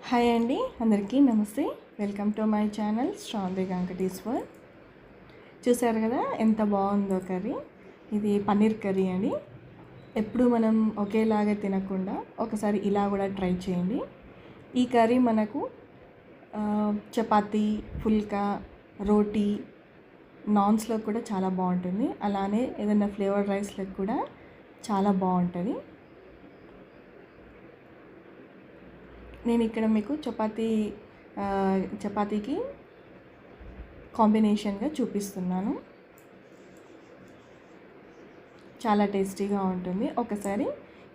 Hi అండి, అందరికీ నమస్తే. Welcome to my channel Sravani Venkateshwar. చూసారు కదా ఎంత బాగుందో కర్రీ. ఇది పన్నీర్ కర్రీ అండి. ఎప్పుడు మనం ఒకేలాగా తినకుండా ఒకసారి ఇలా కూడా ట్రై చేయండి. ఈ కర్రీ మనకు చపాతీ, ఫుల్కా, రోటీ, నాన్స్లో కూడా చాలా బాగుంటుంది. అలానే ఏదైనా ఫ్లేవర్డ్ రైస్లకు కూడా చాలా బాగుంటుంది. నేను ఇక్కడ మీకు చపాతీకి కాంబినేషన్గా చూపిస్తున్నాను. చాలా టేస్టీగా ఉంటుంది. ఒకసారి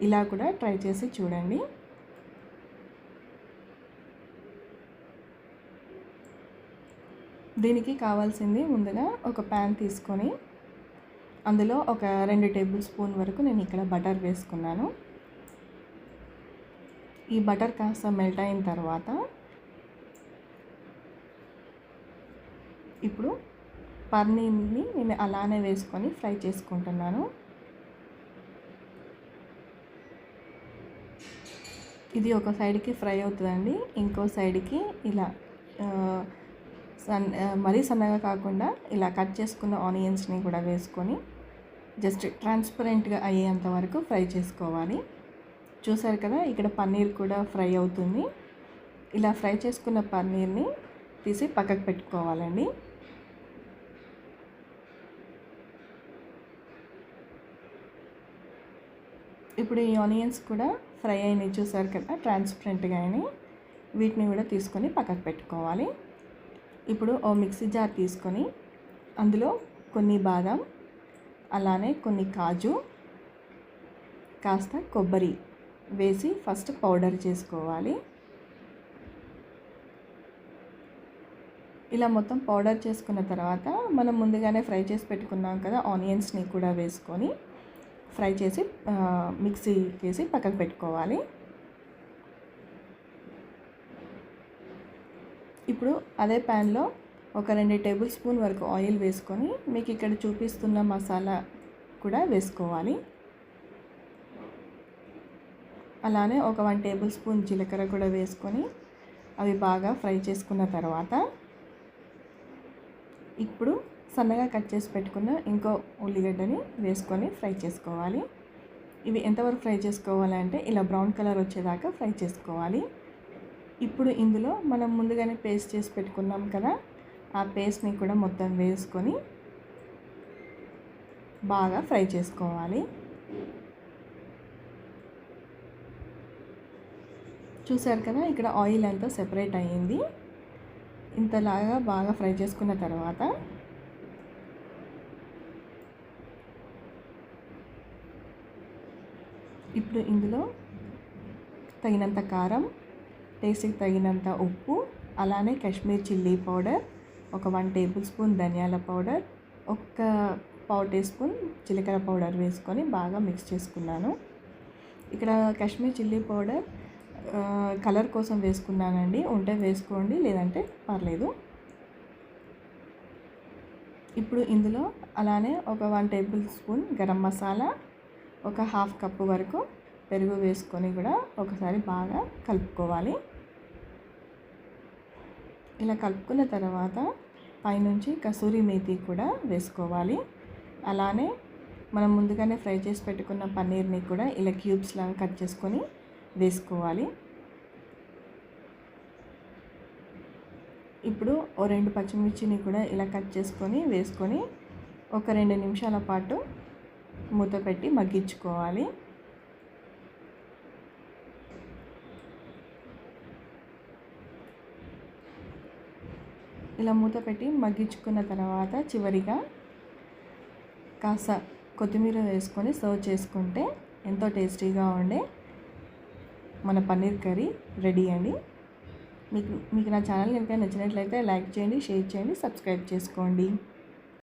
ఇలా కూడా ట్రై చేసి చూడండి. దీనికి కావాల్సింది ముందుగా ఒక ప్యాన్ తీసుకొని అందులో ఒక 2 టేబుల్ స్పూన్ వరకు నేను ఇక్కడ బటర్ వేసుకున్నాను. ఈ బటర్ కాస్త మెల్ట్ అయిన తర్వాత ఇప్పుడు పన్నీర్ని నేను అలానే వేసుకొని ఫ్రై చేసుకుంటున్నాను. ఇది ఒక సైడ్కి ఫ్రై అవుతుందండి. ఇంకో సైడ్కి ఇలా మరీ సన్నగా కాకుండా ఇలా కట్ చేసుకున్న ఆనియన్స్ని కూడా వేసుకొని జస్ట్ ట్రాన్స్పరెంట్గా అయ్యేంత వరకు ఫ్రై చేసుకోవాలి. చూసారు కదా, ఇక్కడ పన్నీర్ కూడా ఫ్రై అవుతుంది. ఇలా ఫ్రై చేసుకున్న పన్నీర్ని తీసి పక్కకు పెట్టుకోవాలండి. ఇప్పుడు ఈ ఆనియన్స్ కూడా ఫ్రై అయినాయి, చూసారు కదా, ట్రాన్స్పరెంట్గా అయినాయి. వీటిని కూడా తీసుకొని పక్కకు పెట్టుకోవాలి. ఇప్పుడు ఓ మిక్సీ జార్ తీసుకొని అందులో కొన్ని బాదం, అలానే కొన్ని కాజు, కాస్త కొబ్బరి వేసి ఫస్ట్ పౌడర్ చేసుకోవాలి. ఇలా మొత్తం పౌడర్ చేసుకున్న తర్వాత మనం ముందుగానే ఫ్రై చేసి పెట్టుకున్నాం కదా, ఆనియన్స్ని కూడా వేసుకొని ఫ్రై చేసి మిక్సీ చేసి పక్కకు పెట్టుకోవాలి. ఇప్పుడు అదే ప్యాన్లో ఒక 2 టేబుల్ స్పూన్ వరకు ఆయిల్ వేసుకొని మీకు ఇక్కడ చూపిస్తున్న మసాలా కూడా వేసుకోవాలి. అలానే ఒక 1 టేబుల్ స్పూన్ జీలకర్ర కూడా వేసుకొని అవి బాగా ఫ్రై చేసుకున్న తర్వాత ఇప్పుడు సన్నగా కట్ చేసి పెట్టుకున్న ఇంకో ఉల్లిగడ్డని వేసుకొని ఫ్రై చేసుకోవాలి. ఇవి ఎంతవరకు ఫ్రై చేసుకోవాలంటే ఇలా బ్రౌన్ కలర్ వచ్చేదాకా ఫ్రై చేసుకోవాలి. ఇప్పుడు ఇందులో మనం ముందుగానే పేస్ట్ చేసి పెట్టుకున్నాం కదా, ఆ పేస్ట్ని కూడా మొత్తం వేసుకొని బాగా ఫ్రై చేసుకోవాలి. చూసారు కదా, ఇక్కడ ఆయిల్ అంతా సెపరేట్ అయ్యింది. ఇంతలాగా బాగా ఫ్రై చేసుకున్న తర్వాత ఇప్పుడు ఇందులో తగినంత కారం, టేస్ట్కి తగినంత ఉప్పు, అలానే కాశ్మీర్ చిల్లీ పౌడర్, ఒక 1 టేబుల్ స్పూన్ ధనియాల పౌడర్, ఒక పావు టీ స్పూన్ జీలకర్ర పౌడర్ వేసుకొని బాగా మిక్స్ చేసుకున్నాను. ఇక్కడ కాశ్మీర్ చిల్లీ పౌడర్ కలర్ కోసం వేసుకున్నానండి. ఉంటే వేసుకోండి, లేదంటే పర్లేదు. ఇప్పుడు ఇందులో అలానే ఒక 1 టేబుల్ స్పూన్ గరం మసాలా, ఒక 1/2 కప్పు వరకు పెరుగు వేసుకొని కూడా ఒకసారి బాగా కలుపుకోవాలి. ఇలా కలుపుకున్న తర్వాత పైనుంచి కసూరి మేతి కూడా వేసుకోవాలి. అలానే మనం ముందుగానే ఫ్రై చేసి పెట్టుకున్న పన్నీర్ని కూడా ఇలా క్యూబ్స్ లాగా కట్ చేసుకొని వేసుకోవాలి. ఇప్పుడు ఓ 2 పచ్చిమిర్చిని కూడా ఇలా కట్ చేసుకొని వేసుకొని ఒక 2 నిమిషాల పాటు మూత పెట్టి మగ్గించుకోవాలి. ఇలా మూత పెట్టి మగ్గించుకున్న తర్వాత చివరిగా కాస్త కొత్తిమీర వేసుకొని సర్వ్ చేసుకుంటే ఎంతో టేస్టీగా ఉండే మన పన్నీర్ కర్రీ రెడీ అండి. మీకు నా ఛానల్ కనుక నచ్చినట్లయితే లైక్ చేయండి, షేర్ చేయండి, సబ్స్క్రైబ్ చేసుకోండి.